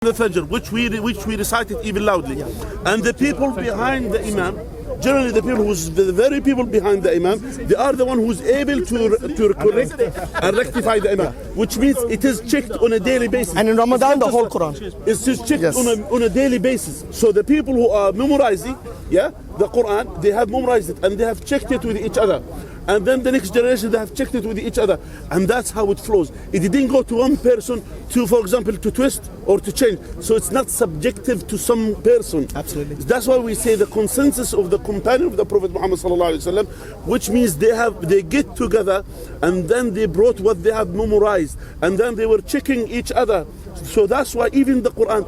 the Fajr, which we recited even loudly, and the people behind the Imam, generally the people the very people behind the Imam, they are the one who's able to correct and rectify the Imam, which means it is checked on a daily basis. And in Ramadan, the whole Quran. It's just checked on a daily basis. So the people who are memorizing, the Quran, they have memorized it and they have checked it with each other. And then the next generation, they have checked it with each other. And that's how it flows. It didn't go to one person to, for example, to twist or to change. So it's not subjective to some person. Absolutely. That's why we say the consensus of the companion of the Prophet Muhammad sallallahu alaihi wasallam, which means they get together and then they brought what they have memorized. And then they were checking each other. So that's why even the Quran,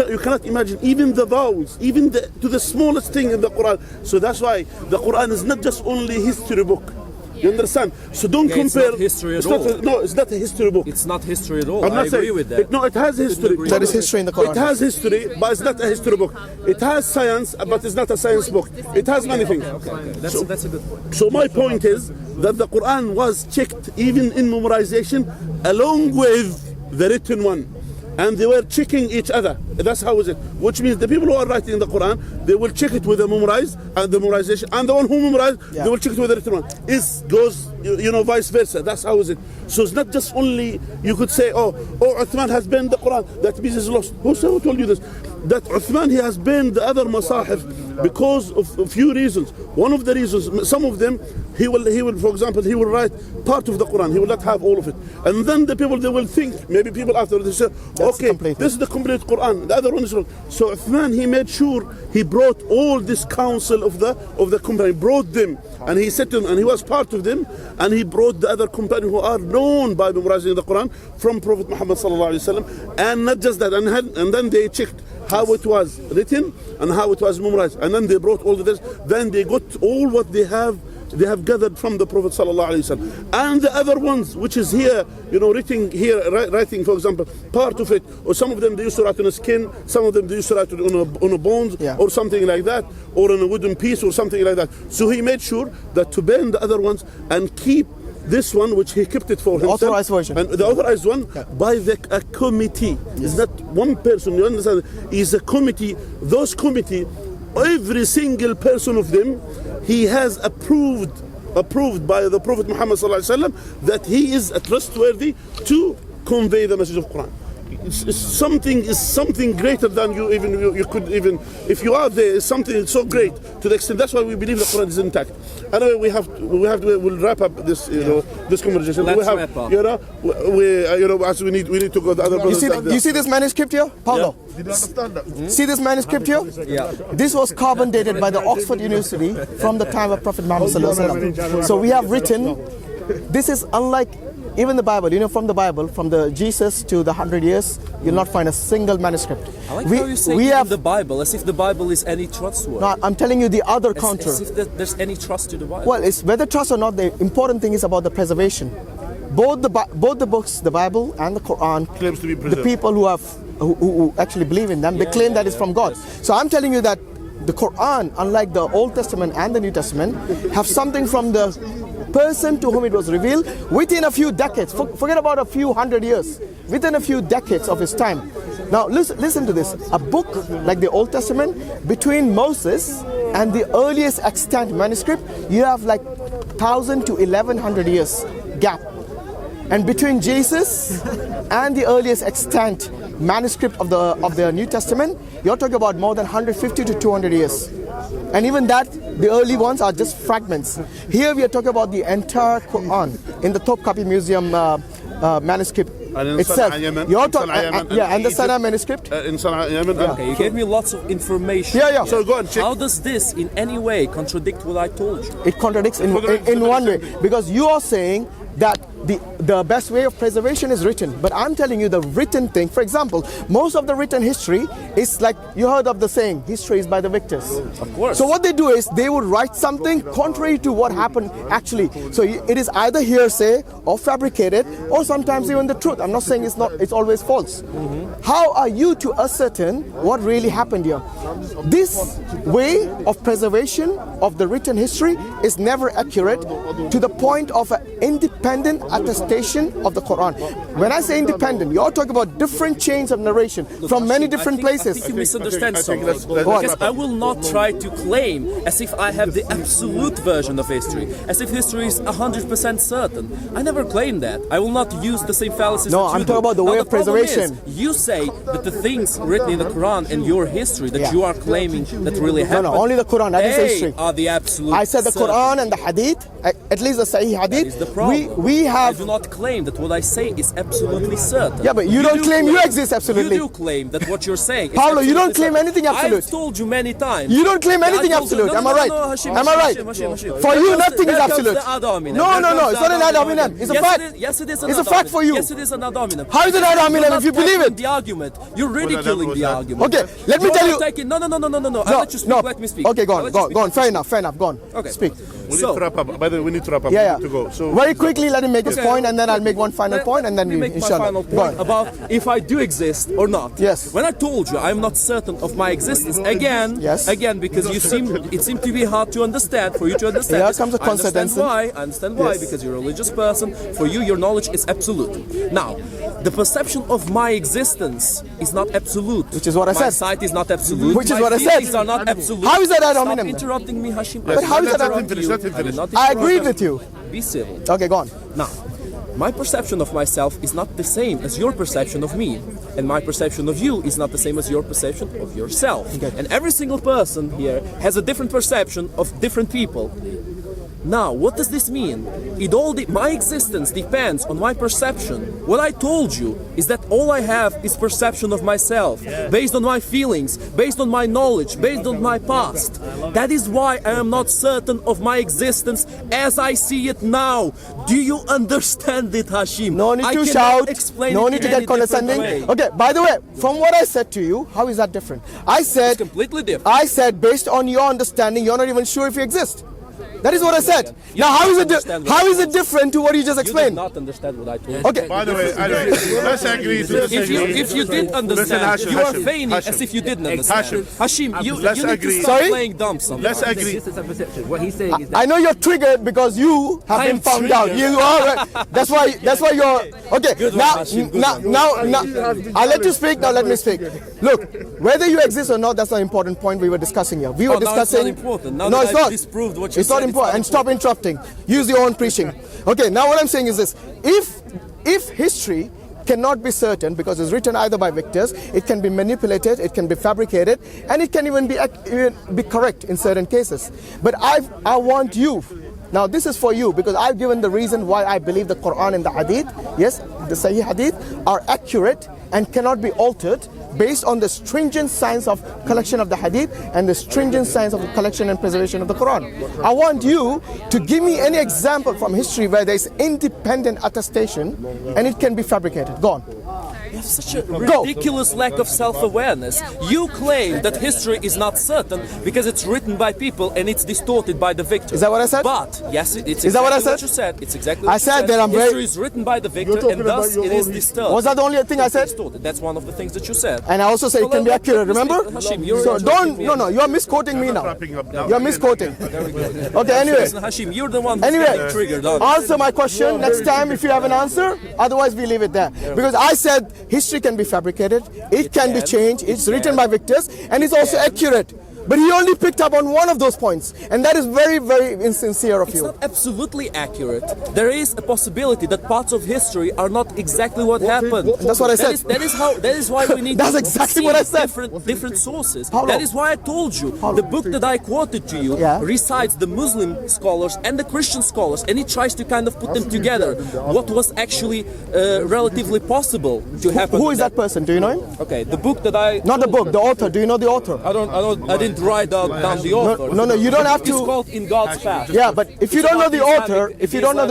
you cannot imagine, even the vowels, even to the smallest thing in the Quran. So that's why the Quran is not just only history book. You understand? So don't compare. It's not history at all. No, it's not a history book. It's not history at all. I agree with that. No, it has history. There is history in the Quran. It has history, but it's not a history book. It has science, but it's not a science book. It has many things. Okay. That's a good point. So my point is that the Quran was checked even in memorization along with the written one. And they were checking each other. That's how is it. Which means the people who are writing the Quran, they will check it with the memorized and the memorization, and the one who memorized, they will check it with the written one. It goes, vice versa. That's how is it. So it's not just only you could say, oh, Uthman has banned the Quran. That means it's lost. Who told you this? That Uthman, he has banned the other masahif because of a few reasons. One of the reasons, some of them, he will, for example, he will write part of the Quran. He will not have all of it. And then the people, they will think, maybe people after they say, okay, this is the complete Quran. The other one is wrong. So Uthman, he made sure he brought all this council of the company, brought them, and he said to them, and he was part of them, and he brought the other companions who are known by memorizing the Quran from Prophet Muhammad sallallahu alaihi wasallam, and not just that, and then they checked how it was written and how it was memorized, and then they brought all of this. Then they got all what they have gathered from the Prophet sallallahu alaihi wasallam, and the other ones, which is here, writing, for example, part of it, or some of them they used to write on a skin, some of them they used to write on a bones, or something like that, or on a wooden piece, or something like that. So he made sure that to ban the other ones and keep this one, which he kept it for himself, authorized version, and the authorized one by a committee. It's not one person. You understand? It's a committee. Those committee, every single person of them, he has approved by the Prophet Muhammad sallallahu alaihi wasallam that he is trustworthy to convey the message of Quran. It's something greater than you could even, if you are there, it's something so great to the extent. That's why we believe the Quran is intact. Anyway, we'll wrap up this this conversation. Let's wrap up. As we need to go. The other brothers. You see this manuscript here, Paulo? Yeah. Did you understand that? See this manuscript here? Yeah. This was carbon dated by the Oxford University from the time of Prophet Muhammad sallallahu alaihi wasallam. So we have written. This is unlike even the Bible. From the Bible, from the Jesus to the 100 years, you'll not find a single manuscript. I like how you say even the Bible, as if the Bible is any trustworthy. No, I'm telling you the other counter. As if there's any trust to the Bible. Well, it's whether trust or not, the important thing is about the preservation. Both the books, the Bible and the Quran, claims to be preserved. The people who actually believe in them, they claim that it's from God. So I'm telling you that the Quran, unlike the Old Testament and the New Testament, have something from the person to whom it was revealed within a few decades. Forget about a few hundred years. Within a few decades of his time. Now listen to this. A book like the Old Testament, between Moses and the earliest extant manuscript, you have like 1,000 to 1,100 years gap. And between Jesus and the earliest extant manuscript of the New Testament, you're talking about more than 150 to 200 years. And even that, the early ones are just fragments. Here we are talking about the entire Quran in the Topkapi Museum manuscript itself. You're talking, and the Sana manuscript. In Sana'a, Yemen. Okay, you gave me lots of information. Yeah. So go and check. How does this in any way contradict what I told you? It contradicts in one way, because you are saying that the best way of preservation is written, but I'm telling you the written thing. For example, most of the written history is like, you heard of the saying, history is by the victors. Of course. So what they do is they would write something contrary to what happened actually. So it is either hearsay or fabricated, or sometimes even the truth. I'm not saying it's always false. how are you to ascertain what really happened here? This way of preservation of the written history is never accurate to the point of an independent attestation of the Quran. When I say independent, you're talking about different chains of narration from many different places. I think you misunderstand something. Because I will not try to claim as if I have the absolute version of history, as if history is 100% certain. I never claim that. I will not use the same fallacies. No, that you I'm do. talking about the way Now, of preservation. You say that the things written in the Quran and your history that you are claiming that really happened. No, only the Quran. Hadith history. Are the absolute. I said the certain. Quran and the Hadith, at least the Sahih Hadith. That is the problem. We have. I do not claim that what I say is absolutely certain. Yeah, but you don't claim you exist absolutely. You do claim that what you're saying is Paulo, you don't absolutely claim anything absolute. I've told you many times. You don't claim anything I told you- absolute. no, Am I no, right? no, Hashim, Am I right? Hashim. For you, nothing is There comes absolute. the ad hominem. No, There no, comes no. the It's not an ad hominem. It's a fact. Yes, it is. It's a fact for you. Yes, it is an ad hominem. How is it ad hominem You're not if you believe it? taking the argument. You're ridiculing the argument. Okay, let me You're tell not you. taking- No. I'll let you speak. Let me speak. Okay, go I'll on, let go you on, speak. go on. Fair enough. Go on. Okay. Speak. We need to wrap up. By the way, we need to wrap up. Yeah, We need to go. So very quickly, let him make his Okay. point, and then I'll make one final point, and then Let me we, make my inshallah. final Go point on. about if I do exist or not. Yes. When I told you I'm not certain of my existence, again, Yes. because it seemed to be hard to understand, for you to understand. Here this. comes the I understand consequence. why. I understand why, Yes. because you're a religious person. For you, your knowledge is absolute. Now, the perception of my existence is not absolute. Which is what I my said. sight is not absolute. Which is my what I said. feelings are not absolute. How is that ad Stop hominem? interrupting me, Hashim. But how is that ad Let him finish. Let him finish. I agreed with you. Be civil. Okay, go on. Now, my perception of myself is not the same as your perception of me. And my perception of you is not the same as your perception of yourself. Okay. And every single person here has a different perception of different people. Now, what does this mean? My existence depends on my perception. What I told you is that all I have is perception of myself, based on my feelings, based on my knowledge, based on my past. That is why I am not certain of my existence as I see it now. Do you understand it, Hashim? No need I to cannot shout. explain No it need to in get any different condescending. way. Okay, by the way, from what I said to you, how is that different? I said, It's completely different. I said, based on your understanding, you're not even sure if you exist. That is what I said. You Now, how don't is it? understand what How I is it told you. different to what you just You did explained? not understand what I told you. Okay. by the way, let's agree to disagree. If you did understand, Hashim, you are Hashim, feigning Hashim. as if you didn't understand. Hashim. Hashim, you Let's need agree. to stop Sorry? playing dumb sometimes. Let's agree. This is a perception. What he's saying is that I know you're triggered because you have I been am found out. triggered. You are. Right. That's why you're. Okay. Good one, Now, Hashim, good now, one. now, I'll let you speak. Now let me speak. Look, whether you exist or not, that's not an important point we were discussing here. We were Oh, now it's discussing. not important. Now no, that it's I've not. disproved what you It's not said, it's important. not And stop interrupting. Use your own preaching. Okay. Now what I'm saying is this: if history cannot be certain because it's written either by victors, it can be manipulated, it can be fabricated, and it can even be correct in certain cases. But I want you. Now this is for you because I've given the reason why I believe the Quran and the Hadith, yes, the Sahih Hadith, are accurate and cannot be altered based on the stringent science of collection of the Hadith and the stringent science of the collection and preservation of the Quran. I want you to give me any example from history where there is independent attestation and it can be fabricated. Go on. You have such a ridiculous lack of self-awareness. You claim that history is not certain because it's written by people and it's distorted by the victor. Is that what I said? But yes, it's Is that exactly what I said? what you said. It's exactly what I you said that I'm very- history is written by the victor and thus it is distorted. Was that the only thing I said? Distorted. That's one of the things that you said. And I also say it can be let accurate, me speak. remember? Hashim, you're So interrupting me. no, you're misquoting me now. Wrapping up now. You're misquoting. Okay, anyway. Listen, Hashim, you're the one who's getting triggered. Anyway, answer my question next time if you have an answer. Otherwise, we leave it there. Because I said history can be fabricated, it can be changed, it's written by victors, and it's also accurate. But he only picked up on one of those points, and that is very, very insincere of It's you. not absolutely accurate. There is a possibility that parts of history are not exactly what happened. That's what I said. That is why we need That's to exactly see what I said. different sources. Paulo. That is why I told you the book that I quoted to you Yeah. recites the Muslim scholars and the Christian scholars, and it tries to kind of put them together. What was actually relatively possible to happen? Who is that person? Do you know him? Okay, the book that I Not the book, the author. Do you know the author? I didn't didn't write down the author. No, you don't have to. It's called In God's Path. Yeah, but if you don't know the author, then if you don't know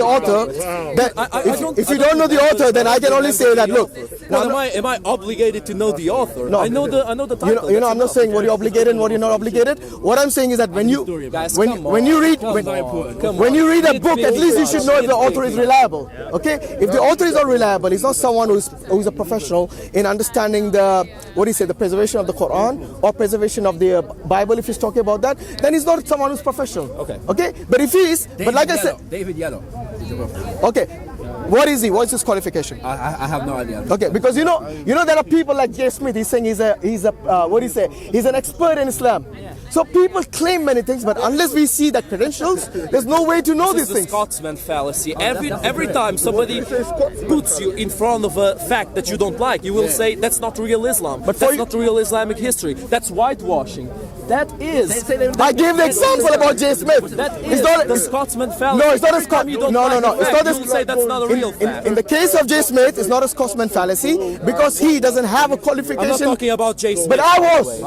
the author, then I can only say that, look. Well, am I obligated to know the author? No, I know the title. You know, I'm not saying what you're obligated and what you're not obligated. What I'm saying is that when you read a book, at least you should know if the author is reliable. Okay? If the author is not reliable, he's not someone who's a professional in understanding the preservation of the Quran or preservation of the Bible, if he's talking about that, then he's not someone who's professional. Okay? But if he is, but like I said, David Yellow. Okay. What is he? What's his qualification? I have no idea. Okay, because you know there are people like Jay Smith. He's saying he's an expert in Islam. So people claim many things, but unless we see the credentials, there's no way to know these things. This is the Scotsman fallacy. Every time somebody puts you in front of a fact that you don't like, you will say that's not real Islam. But that's not real Islamic history. That's whitewashing. That is. I gave the example about Jay Smith. That is the Scotsman fallacy. No, it's not a Scotsman. No. It's not a. You say that's not a real fact. In the case of Jay Smith, it's not a Scotsman fallacy because he doesn't have a qualification. I'm not talking about Jay Smith. But I was.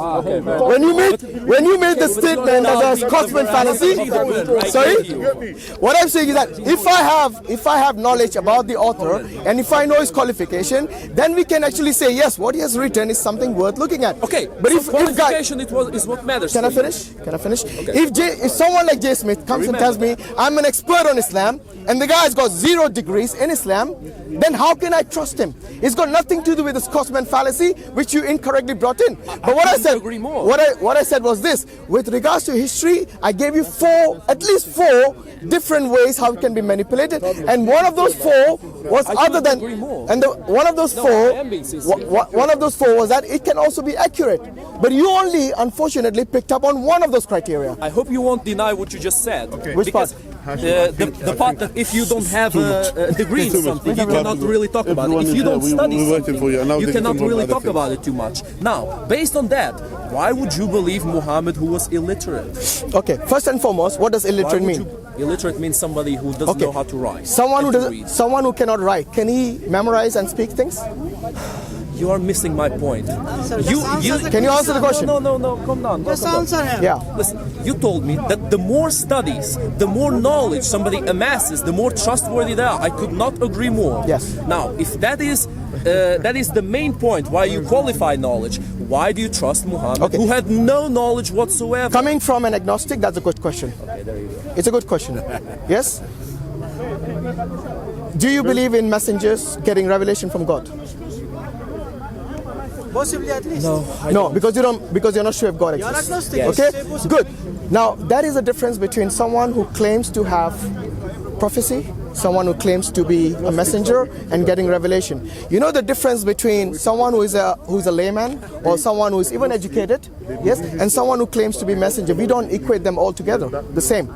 When you made the statement as a Scotsman fallacy, sorry. What I'm saying is that if I have knowledge about the author and if I know his qualification, then we can actually say yes, what he has written is something worth looking at. Okay, but so qualification is what matters. Can I finish? Okay. If someone like Jay Smith comes and tells me I'm an expert on Islam and the guy's got 0 degrees in Islam, then how can I trust him? It's got nothing to do with the Scotsman fallacy, which you incorrectly brought in. But what I said, what I said was this: with regards to history, I gave you at least four different ways how it can be manipulated, and one of those four was one of those four was that it can also be accurate. But you only, unfortunately, picked up on one of those criteria. I hope you won't deny what you just said. Okay. Which part? The part that if you don't have a degree in something, you cannot really talk about it. If you don't study something, you cannot really talk about it too much. Now, based on that, why would you believe Muhammad, who was illiterate? Okay, first and foremost, what does illiterate mean? Illiterate means somebody who doesn't know how to write. Someone who cannot write, can he memorize and speak things? You are missing my point. Can you answer the question? No, come down. Just answer him. Yeah. Listen, you told me that the more studies, the more knowledge somebody amasses, the more trustworthy they are. I could not agree more. Yes. Now, if that is the main point why you qualify knowledge, why do you trust Muhammad, who had no knowledge whatsoever? Coming from an agnostic, that's a good question. Okay, there you go. It's a good question. Yes? Do you believe in messengers getting revelation from God? Possibly, at least. No, because you're not sure if God exists. Agnostic. Yes. Okay? Good. Now, that is the difference between someone who claims to have prophecy, someone who claims to be a messenger, and getting revelation. You know the difference between someone who is a layman or someone who is even educated, yes, and someone who claims to be messenger. We don't equate them all together the same.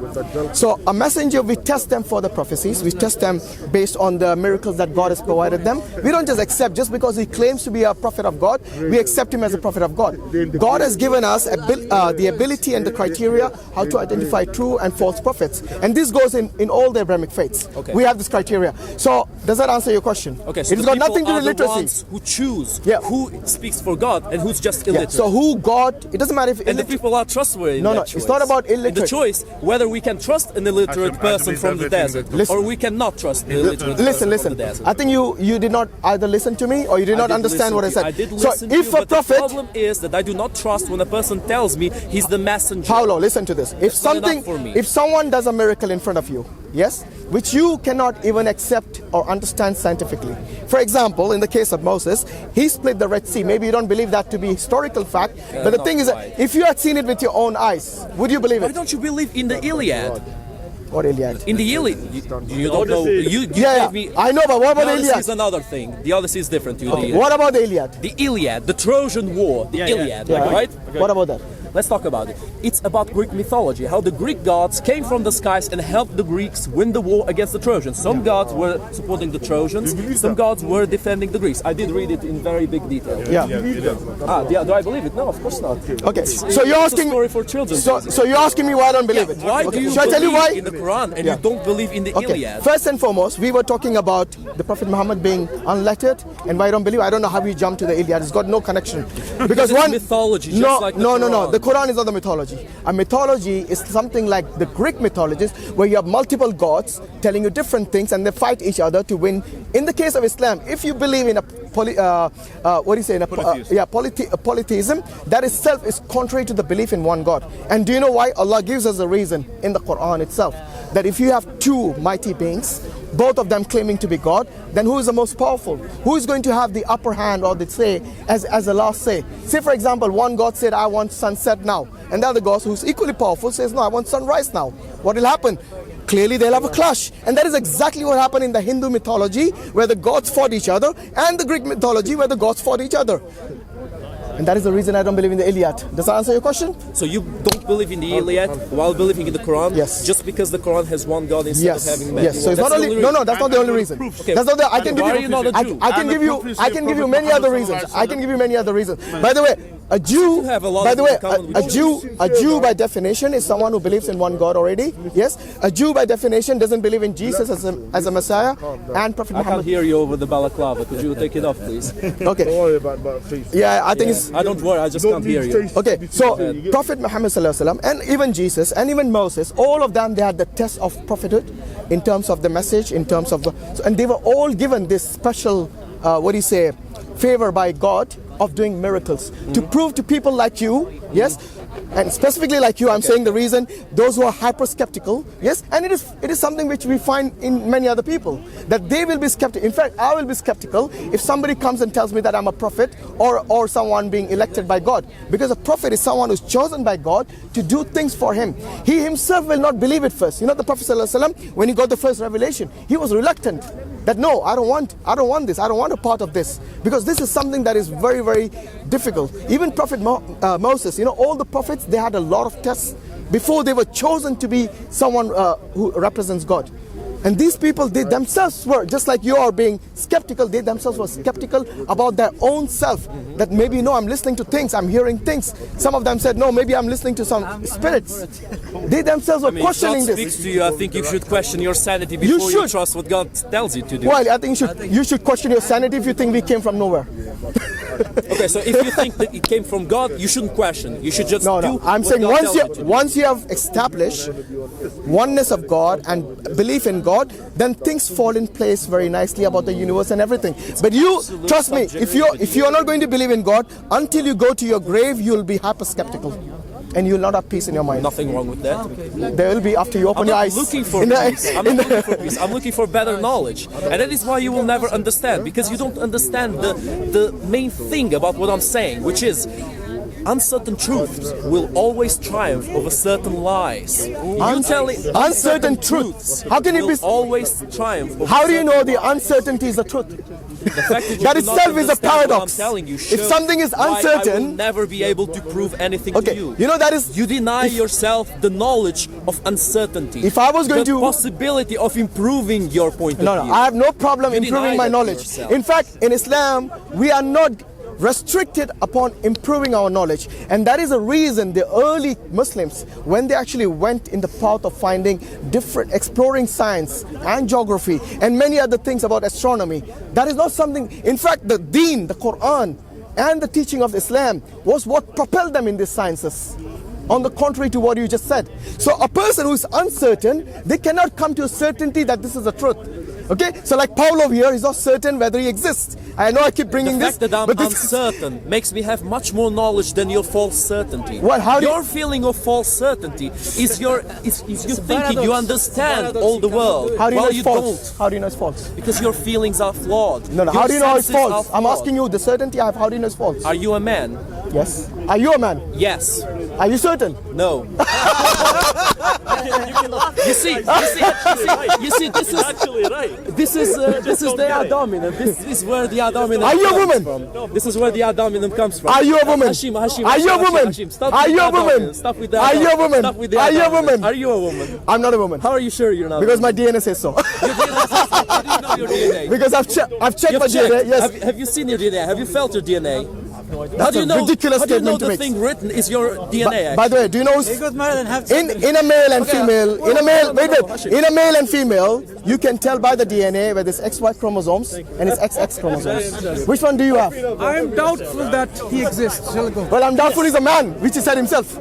So a messenger, we test them for the prophecies, we test them based on the miracles that God has provided them. We don't just accept just because he claims to be a prophet of God, we accept him as a prophet of God. God has given us the ability and the criteria how to identify true and false prophets, and this goes in all the Abrahamic faiths. Okay. We have this criteria. So does that answer your question? Okay, so it's got nothing to do with the literacy. ones who choose who speaks for God and who's just illiterate. So who God, it doesn't matter if and the people are trustworthy. No, it's not about illiterate. And the choice whether we can trust an illiterate person from the desert or we cannot trust the illiterate person from the desert. I think you did not either listen to me or you did not understand what I said. I did listen to you, but the problem is that I do not trust when a person tells me he's the messenger. Paulo, listen to this. If someone does a miracle in front of you, yes, which you cannot even accept or understand scientifically. For example, in the case of Moses, he split the Red Sea. Maybe you don't believe that to be historical fact, but the thing is that if you had seen it with your own eyes, would you believe it? Why don't you believe in the Iliad? What Iliad? In the Iliad, you don't know. You gave me. I know, but what about the Iliad? Iliad? Is another thing. The Odyssey is different. What about the Iliad? The Iliad, the Trojan War, the Iliad, right? Okay. What about that? Let's talk about it. It's about Greek mythology, how the Greek gods came from the skies and helped the Greeks win the war against the Trojans. Some gods were supporting the Trojans, some gods were defending the Greeks. I did read it in very big detail. Yeah. Do I believe it? No, of course not. Okay, so you're asking. It's a story for children. So you're asking me why I don't believe it? Why do you Should I tell you why? In the Quran and you don't believe in the Iliad? First and foremost, we were talking about the Prophet Muhammad being unlettered, and why I don't believe. I don't know how we jumped to the Iliad. It's got no connection because one mythology. Just like no. the Quran is not a mythology. A mythology is something like the Greek mythologies, where you have multiple gods telling you different things and they fight each other to win. In the case of Islam, if you believe in a polytheism, that itself is contrary to the belief in one God. And do you know why? Allah gives us a reason in the Quran itself, that if you have two mighty beings, both of them claiming to be God, then who is the most powerful? Who is going to have the upper hand, or the say, as the last say? Say for example, one God said, I want sunset now. And the other God, who's equally powerful, says, no, I want sunrise now. What will happen? Clearly they'll have a clash. And that is exactly what happened in the Hindu mythology, where the gods fought each other, and the Greek mythology, where the gods fought each other. And that is the reason I don't believe in the Iliad. Does that answer your question? So you don't believe in the Iliad while believing in the Quran? Yes. Just because the Quran has one God instead of having many? Yes. So it's not only that's not the only reason. Okay. That's not the, I can give Why you. are you not a Jew? I can give you many other reasons. I can give you many other reasons. By the way, a Jew. By the way, a Jew by definition is someone who believes in one God already. Yes. A Jew by definition doesn't believe in Jesus as a Messiah and Prophet Muhammad. I can't hear you over the balaclava. Could you take it off, please? Okay. Don't worry about face. Yeah, I think it's. I don't worry. I just can't hear you. Okay, so Prophet Muhammad sallallahu alaihi wasallam, and even Jesus and even Moses, all of them, they had the test of prophethood in terms of the message, in terms of the, and they were all given this special favor by God of doing miracles to prove to people like you, yes, and specifically like you, I'm saying the reason, those who are hyper skeptical, yes, and it is something which we find in many other people, that they will be skeptical. In fact, I will be skeptical if somebody comes and tells me that I'm a prophet or someone being elected by God, because a prophet is someone who's chosen by God to do things for him. He himself will not believe it first. You know, the Prophet ﷺ, when he got the first revelation, he was reluctant. That no, I don't want this. I don't want a part of this, because this is something that is very, very difficult. Even Prophet Moses, you know, all the prophets, they had a lot of tests before they were chosen to be someone who represents God. And these people, they themselves were, just like you are being skeptical, they themselves were skeptical about their own self. That maybe, no, I'm listening to things, I'm hearing things. Some of them said, no, maybe I'm listening to some spirits. They themselves were questioning this. If God speaks to you, I think you should question your sanity before you trust what God tells you to do. Well, I think you should question your sanity if you think we came from nowhere. Okay, so if you think that it came from God, you shouldn't question. You should just do I'm what saying God once you have established oneness of God and belief in God, then things fall in place very nicely about the universe and everything. But you trust me, if you're not going to believe in God, until you go to your grave, you'll be hyper skeptical. And you'll not have peace in your mind. Nothing wrong with that. There will be after you open your eyes. I'm looking for peace. I'm looking for better knowledge. And that is why you will never understand, because you don't understand the main thing about what I'm saying, which is uncertain truths will always triumph over certain lies. Uncertain truths. How can it be always triumph? How do you know the uncertainty is the truth? The fact that itself is a paradox. I'm telling you, if something is uncertain, I will never be able to prove anything to you. You know, that is, you deny yourself the knowledge of uncertainty. If I was going the possibility of improving your point of view. I have no problem improving my knowledge. In fact, in Islam, we are not restricted upon improving our knowledge, and that is the reason the early Muslims, when they actually went in the path of finding exploring science and geography and many other things about astronomy, that is not something. In fact, the Deen, the Quran and the teaching of Islam was what propelled them in these sciences, on the contrary to what you just said. So a person who is uncertain, they cannot come to a certainty that this is the truth. Okay, so like Paul over here is not certain whether he exists. I know I keep bringing this. The fact that I'm uncertain makes me have much more knowledge than your false certainty. Well, your feeling of false certainty is you thinking you understand all the world. How do you know it's false? How do you know it's false? Because your feelings are flawed. No. How do you know it's false? I'm asking you the certainty I have. How do you know it's false? Are you a man? Yes. Are you a man? Yes. Are you certain? No. You see, this is actually right. This is the ad hominem. This is where the ad hominem Are you a woman? From. This is where the ad hominem comes from. Are you a woman? Hashim, are you a woman? Are you a woman? Stop with that. Are you a woman? Are you a woman? Are you a woman? I'm not a woman. How are you sure you're not? Because my DNA says so. Your DNA says so. How do you know your DNA? Because I've checked my DNA. Yes. Have you seen your DNA? Have you felt your DNA? How do you know? ridiculous How do you know statement to the make. thing written is your DNA? By the way, do you know in a male and female, in a male, wait, in a male and female, you can tell by the DNA whether it's XY chromosomes and it's XX chromosomes. Which one do you have? I'm doubtful that he exists. Shall I go? Well, I'm doubtful he's a man, which he said himself.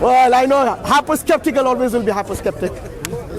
Well, I know hyper-skeptical always will be hyper-skeptic.